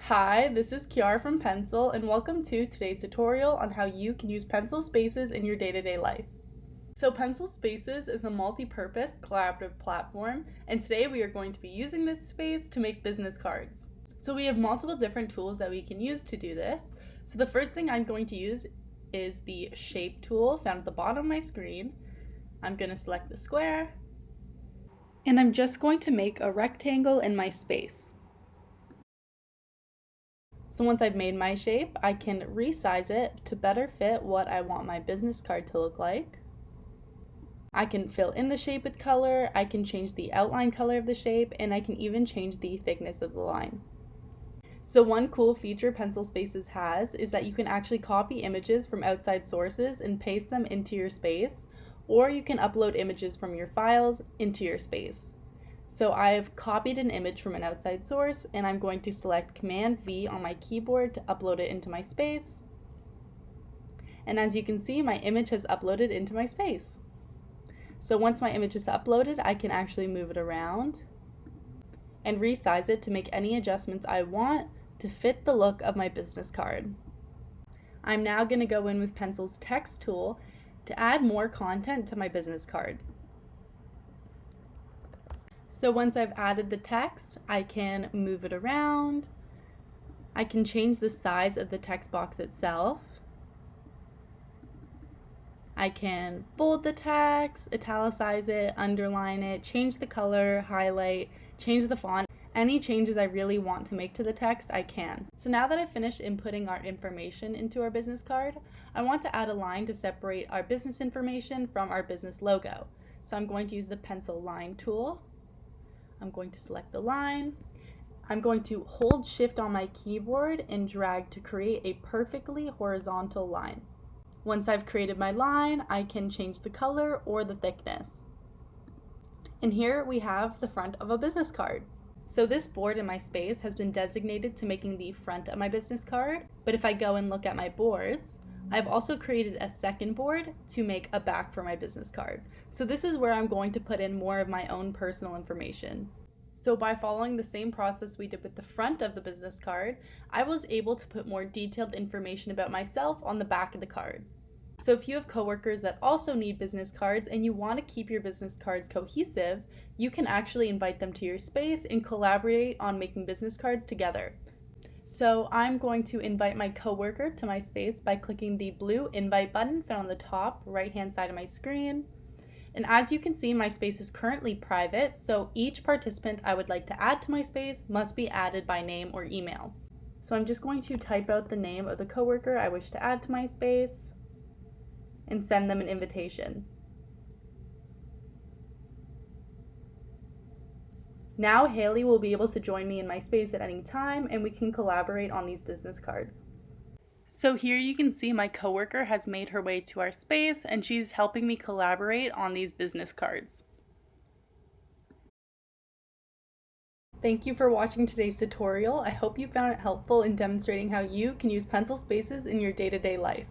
Hi, this is Kiara from Pencil, and welcome to today's tutorial on how you can use Pencil Spaces in your day-to-day life. So Pencil Spaces is a multi-purpose collaborative platform, and today we are going to be using this space to make business cards. So we have multiple different tools that we can use to do this. So the first thing I'm going to use is the shape tool found at the bottom of my screen. I'm going to select the square, and I'm just going to make a rectangle in my space. So once I've made my shape, I can resize it to better fit what I want my business card to look like. I can fill in the shape with color, I can change the outline color of the shape, and I can even change the thickness of the line. So one cool feature Pencil Spaces has is that you can actually copy images from outside sources and paste them into your space, or you can upload images from your files into your space. So I've copied an image from an outside source, and I'm going to select Command V on my keyboard to upload it into my space. And as you can see, my image has uploaded into my space. So once my image is uploaded, I can actually move it around and resize it to make any adjustments I want to fit the look of my business card. I'm now going to go in with Pencil's text tool to add more content to my business card. So once I've added the text, I can move it around. I can change the size of the text box itself. I can bold the text, italicize it, underline it, change the color, highlight, change the font. Any changes I really want to make to the text, I can. So now that I've finished inputting our information into our business card, I want to add a line to separate our business information from our business logo. So I'm going to use the pencil line tool. I'm going to select the line. I'm going to hold Shift on my keyboard and drag to create a perfectly horizontal line. Once I've created my line, I can change the color or the thickness. And here we have the front of a business card. So this board in my space has been designated to making the front of my business card, but if I go and look at my boards, I've also created a second board to make a back for my business card. So this is where I'm going to put in more of my own personal information. So by following the same process we did with the front of the business card, I was able to put more detailed information about myself on the back of the card. So if you have coworkers that also need business cards and you want to keep your business cards cohesive, you can actually invite them to your space and collaborate on making business cards together. So I'm going to invite my coworker to my space by clicking the blue invite button found on the top right-hand side of my screen. And as you can see, my space is currently private, so each participant I would like to add to my space must be added by name or email. So I'm just going to type out the name of the coworker I wish to add to my space and send them an invitation. Now Haley will be able to join me in my space at any time, and we can collaborate on these business cards. So here you can see my coworker has made her way to our space, and she's helping me collaborate on these business cards. Thank you for watching today's tutorial. I hope you found it helpful in demonstrating how you can use Pencil Spaces in your day-to-day life.